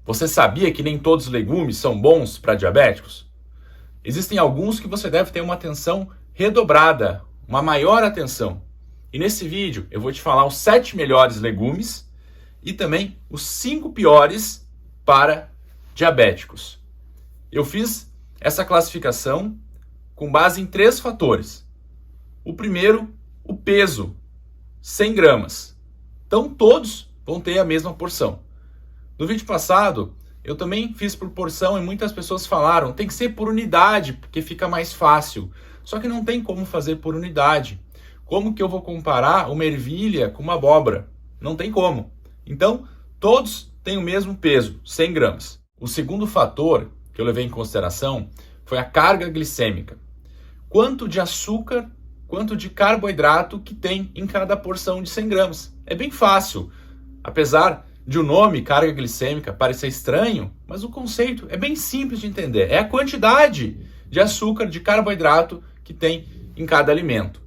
Você sabia que nem todos os legumes são bons para diabéticos? Existem alguns que você deve ter uma atenção redobrada, uma maior atenção. E nesse vídeo eu vou te falar os 7 melhores legumes e também os 5 piores para diabéticos. Eu fiz essa classificação com base em 3 fatores. O primeiro, o peso, 100 gramas. Então todos vão ter a mesma porção. No vídeo passado, eu também fiz por porção e muitas pessoas falaram, tem que ser por unidade, porque fica mais fácil. Só que não tem como fazer por unidade. Como que eu vou comparar uma ervilha com uma abóbora? Não tem como. Então, todos têm o mesmo peso, 100 gramas. O segundo fator que eu levei em consideração foi a carga glicêmica. Quanto de açúcar, quanto de carboidrato que tem em cada porção de 100 gramas. É bem fácil. Apesar de o nome carga glicêmica parecer estranho, mas o conceito é bem simples de entender. É a quantidade de açúcar, de carboidrato que tem em cada alimento.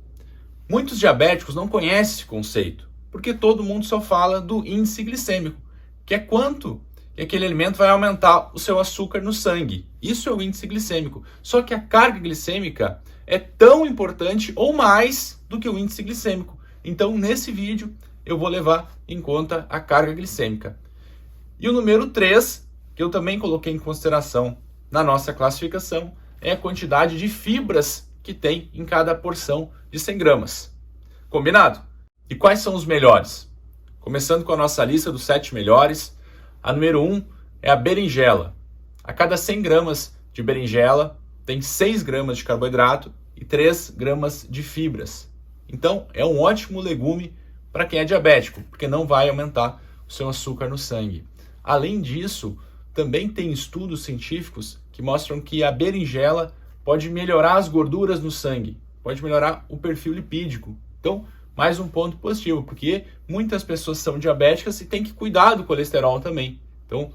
Muitos diabéticos não conhecem esse conceito, porque todo mundo só fala do índice glicêmico, que é quanto que aquele alimento vai aumentar o seu açúcar no sangue. Isso é o índice glicêmico. Só que a carga glicêmica é tão importante ou mais do que o índice glicêmico. Então, nesse vídeo, eu vou levar em conta a carga glicêmica. E o número 3, que eu também coloquei em consideração na nossa classificação, é a quantidade de fibras que tem em cada porção de 100 gramas. Combinado? E quais são os melhores? Começando com a nossa lista dos 7 melhores, a número 1 é a berinjela. A cada 100 gramas de berinjela tem 6 gramas de carboidrato e 3 gramas de fibras. Então, é um ótimo legume para quem é diabético, porque não vai aumentar o seu açúcar no sangue. Além disso, também tem estudos científicos que mostram que a berinjela pode melhorar as gorduras no sangue, pode melhorar o perfil lipídico. Então, mais um ponto positivo, porque muitas pessoas são diabéticas e tem que cuidar do colesterol também. Então,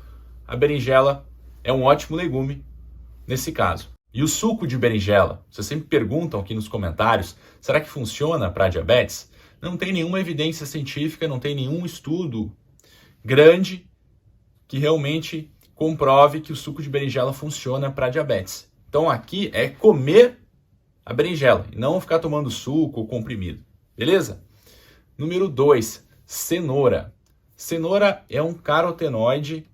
a berinjela é um ótimo legume nesse caso. E o suco de berinjela? Vocês sempre perguntam aqui nos comentários, será que funciona para diabetes? Não tem nenhuma evidência científica, não tem nenhum estudo grande que realmente comprove que o suco de berinjela funciona para diabetes. Então aqui é comer a berinjela e não ficar tomando suco ou comprimido, beleza? Número 2, cenoura. Cenoura é um carotenoide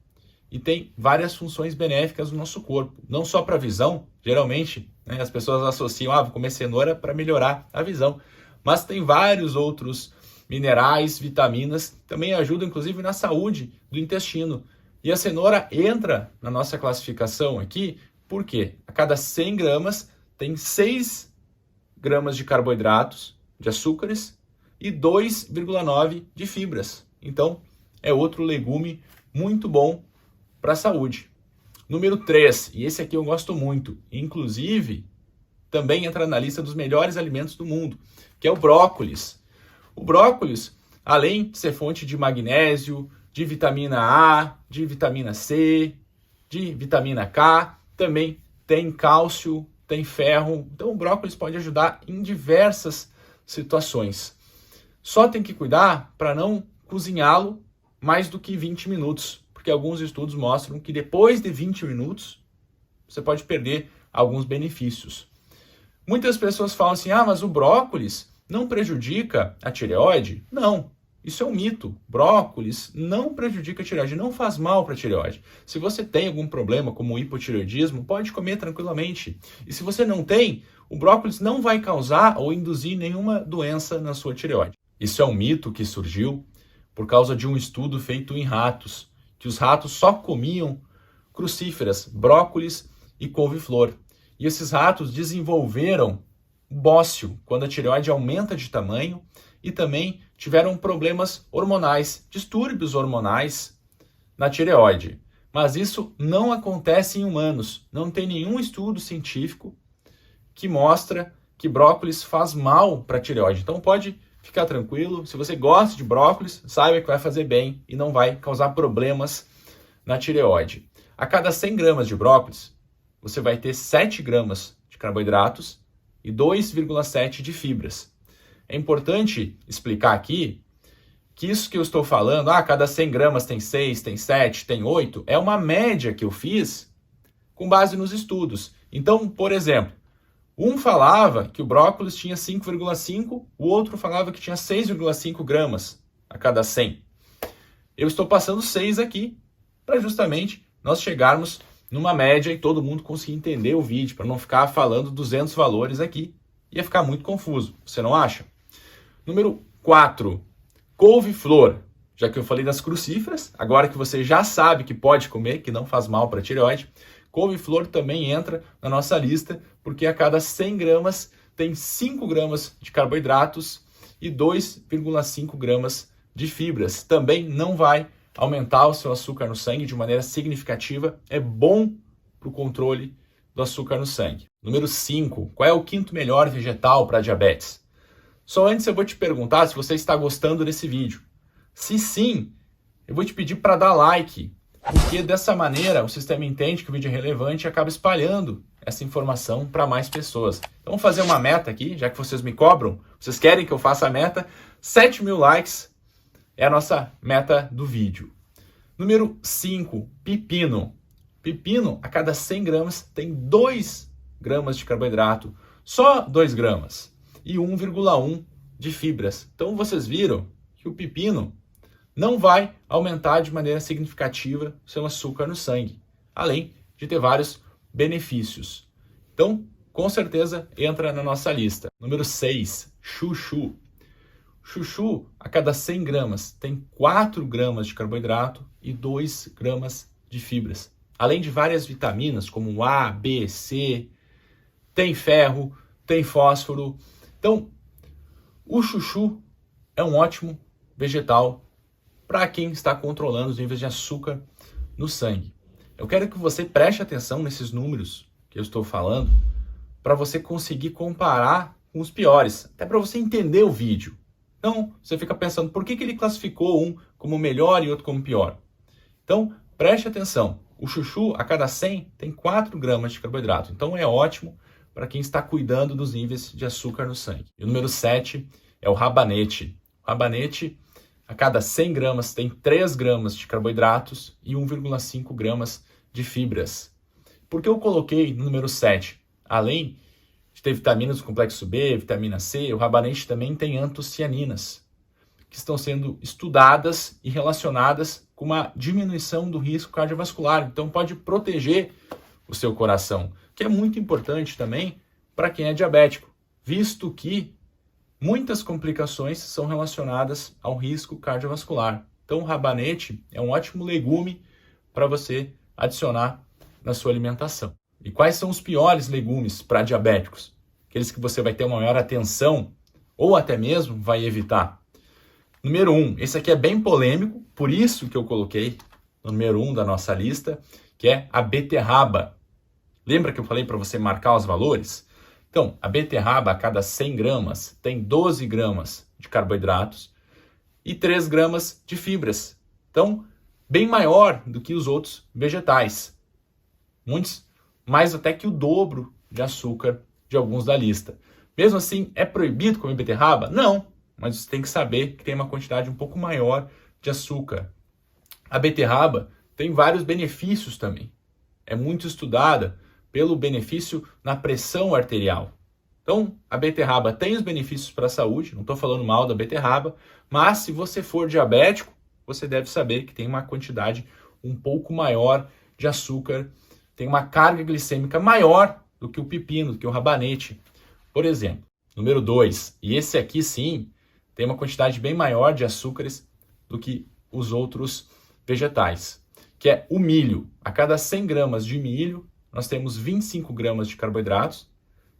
e tem várias funções benéficas no nosso corpo. Não só para a visão, geralmente as pessoas associam, vou comer cenoura para melhorar a visão. Mas tem vários outros minerais, vitaminas, também ajudam inclusive na saúde do intestino. E a cenoura entra na nossa classificação aqui, porque a cada 100 gramas tem 6 gramas de carboidratos, de açúcares, e 2,9 de fibras. Então, é outro legume muito bom para a saúde. Número 3, e esse aqui eu gosto muito, inclusive também entra na lista dos melhores alimentos do mundo, que é o brócolis. O brócolis, além de ser fonte de magnésio, de vitamina A, de vitamina C, de vitamina K, também tem cálcio, tem ferro. Então o brócolis pode ajudar em diversas situações. Só tem que cuidar para não cozinhá-lo mais do que 20 minutos, porque alguns estudos mostram que depois de 20 minutos você pode perder alguns benefícios. Muitas pessoas falam assim, mas o brócolis não prejudica a tireoide? Não, isso é um mito. Brócolis não prejudica a tireoide, não faz mal para a tireoide. Se você tem algum problema como o hipotireoidismo, pode comer tranquilamente. E se você não tem, o brócolis não vai causar ou induzir nenhuma doença na sua tireoide. Isso é um mito que surgiu por causa de um estudo feito em ratos, que os ratos só comiam crucíferas, brócolis e couve-flor. E esses ratos desenvolveram bócio quando a tireoide aumenta de tamanho e também tiveram problemas hormonais, distúrbios hormonais na tireoide. Mas isso não acontece em humanos. Não tem nenhum estudo científico que mostra que brócolis faz mal para a tireoide. Então pode ficar tranquilo. Se você gosta de brócolis, saiba que vai fazer bem e não vai causar problemas na tireoide. A cada 100 gramas de brócolis, você vai ter 7 gramas de carboidratos e 2,7 de fibras. É importante explicar aqui que isso que eu estou falando, cada 100 gramas tem 6, tem 7, tem 8, é uma média que eu fiz com base nos estudos. Então, por exemplo, um falava que o brócolis tinha 5,5, o outro falava que tinha 6,5 gramas a cada 100. Eu estou passando 6 aqui para justamente nós chegarmos numa média e todo mundo conseguir entender o vídeo, para não ficar falando 200 valores aqui. Ia ficar muito confuso, você não acha? Número 4, couve-flor. Já que eu falei das crucíferas, agora que você já sabe que pode comer, que não faz mal para a tireoide, couve-flor também entra na nossa lista, porque a cada 100 gramas tem 5 gramas de carboidratos e 2,5 gramas de fibras. Também não vai aumentar o seu açúcar no sangue de maneira significativa, é bom para o controle do açúcar no sangue. Número 5, qual é o quinto melhor vegetal para diabetes? Só antes eu vou te perguntar se você está gostando desse vídeo. Se sim, eu vou te pedir para dar like, porque dessa maneira o sistema entende que o vídeo é relevante e acaba espalhando essa informação para mais pessoas. Então vamos fazer uma meta aqui, já que vocês me cobram, vocês querem que eu faça a meta, 7.000 likes é a nossa meta do vídeo. Número 5, pepino. Pepino, a cada 100 gramas, tem 2 gramas de carboidrato, só 2 gramas, e 1,1 de fibras. Então vocês viram que o pepino não vai aumentar de maneira significativa o seu açúcar no sangue, além de ter vários benefícios. Então, com certeza, entra na nossa lista. Número 6, chuchu. Chuchu, a cada 100 gramas, tem 4 gramas de carboidrato e 2 gramas de fibras. Além de várias vitaminas, como A, B, C, tem ferro, tem fósforo. Então, o chuchu é um ótimo vegetal para quem está controlando os níveis de açúcar no sangue. Eu quero que você preste atenção nesses números que eu estou falando, para você conseguir comparar com os piores, até para você entender o vídeo. Então, você fica pensando, por que ele classificou um como melhor e outro como pior? Então, preste atenção. O chuchu, a cada 100, tem 4 gramas de carboidrato. Então, é ótimo para quem está cuidando dos níveis de açúcar no sangue. E o número 7 é o rabanete. O rabanete, a cada 100 gramas, tem 3 gramas de carboidratos e 1,5 gramas de fibras. Por que eu coloquei no número 7? Além de ter vitaminas do complexo B, vitamina C, o rabanete também tem antocianinas, que estão sendo estudadas e relacionadas com uma diminuição do risco cardiovascular. Então pode proteger o seu coração, que é muito importante também para quem é diabético, visto que muitas complicações são relacionadas ao risco cardiovascular. Então o rabanete é um ótimo legume para você adicionar na sua alimentação. E quais são os piores legumes para diabéticos? Aqueles que você vai ter uma maior atenção ou até mesmo vai evitar. Número 1, esse aqui é bem polêmico, por isso que eu coloquei no número 1 da nossa lista, que é a beterraba. Lembra que eu falei para você marcar os valores? Então, a beterraba, a cada 100 gramas, tem 12 gramas de carboidratos e 3 gramas de fibras. Então, bem maior do que os outros vegetais. Muitos mais até que o dobro de açúcar de alguns da lista. Mesmo assim, é proibido comer beterraba? Não, mas você tem que saber que tem uma quantidade um pouco maior de açúcar. A beterraba tem vários benefícios também. É muito estudada pelo benefício na pressão arterial. Então, a beterraba tem os benefícios para a saúde, não estou falando mal da beterraba, mas se você for diabético, você deve saber que tem uma quantidade um pouco maior de açúcar, tem uma carga glicêmica maior do que o pepino, do que o rabanete, por exemplo. Número 2, e esse aqui sim, tem uma quantidade bem maior de açúcares do que os outros vegetais, que é o milho. A cada 100 gramas de milho, nós temos 25 gramas de carboidratos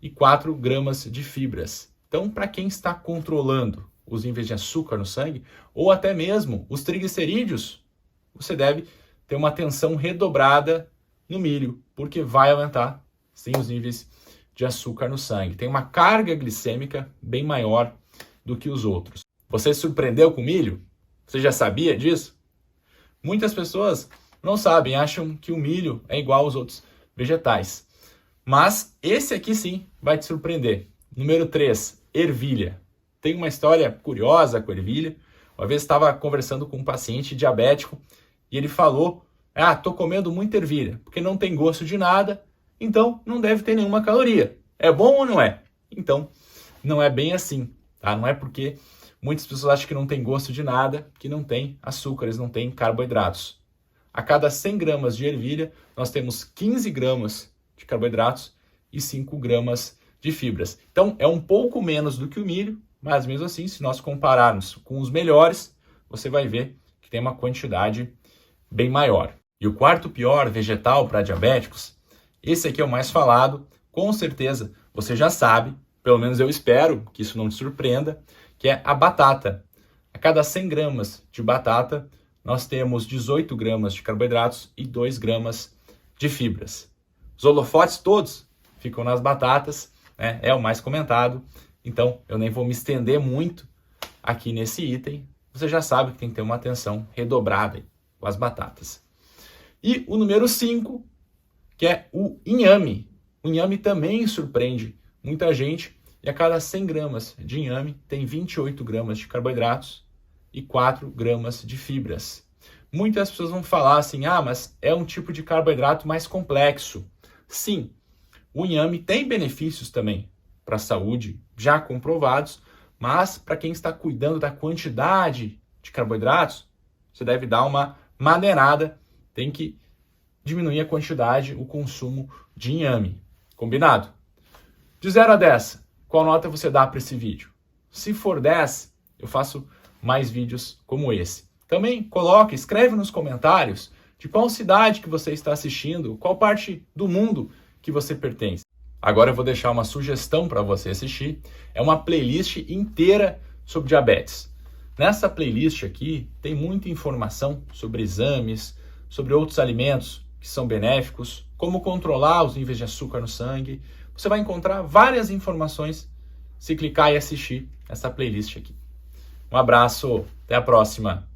e 4 gramas de fibras. Então, para quem está controlando os níveis de açúcar no sangue, ou até mesmo os triglicerídeos, você deve ter uma atenção redobrada no milho, porque vai aumentar, sim, os níveis de açúcar no sangue. Tem uma carga glicêmica bem maior do que os outros. Você se surpreendeu com o milho? Você já sabia disso? Muitas pessoas não sabem, acham que o milho é igual aos outros vegetais. Mas esse aqui sim vai te surpreender. Número 3, ervilha. Tem uma história curiosa com a ervilha. Uma vez estava conversando com um paciente diabético e ele falou: tô comendo muita ervilha, porque não tem gosto de nada, então não deve ter nenhuma caloria. É bom ou não é? Então, não é bem assim, tá? Não é porque muitas pessoas acham que não tem gosto de nada, que não tem açúcares, não tem carboidratos. A cada 100 gramas de ervilha, nós temos 15 gramas de carboidratos e 5 gramas de fibras. Então, é um pouco menos do que o milho, mas mesmo assim, se nós compararmos com os melhores, você vai ver que tem uma quantidade bem maior. E o quarto pior vegetal para diabéticos, esse aqui é o mais falado, com certeza você já sabe, pelo menos eu espero que isso não te surpreenda, que é a batata. A cada 100 gramas de batata, nós temos 18 gramas de carboidratos e 2 gramas de fibras. Os holofotes todos ficam nas batatas, né? É o mais comentado, então eu nem vou me estender muito aqui nesse item. Você já sabe que tem que ter uma atenção redobrada com as batatas. E o número 5, que é o inhame. O inhame também surpreende muita gente, e a cada 100 gramas de inhame tem 28 gramas de carboidratos e 4 gramas de fibras. Muitas pessoas vão falar assim, mas é um tipo de carboidrato mais complexo. Sim, o inhame tem benefícios também para a saúde, já comprovados, mas para quem está cuidando da quantidade de carboidratos, você deve dar uma maneirada, tem que diminuir a quantidade, o consumo de inhame. Combinado? De 0 a 10, qual nota você dá para esse vídeo? Se for 10, eu faço mais vídeos como esse. Também escreve nos comentários de qual cidade que você está assistindo, qual parte do mundo que você pertence. Agora eu vou deixar uma sugestão para você assistir. É uma playlist inteira sobre diabetes. Nessa playlist aqui tem muita informação sobre exames, sobre outros alimentos que são benéficos, como controlar os níveis de açúcar no sangue. Você vai encontrar várias informações se clicar e assistir essa playlist aqui. Um abraço, até a próxima!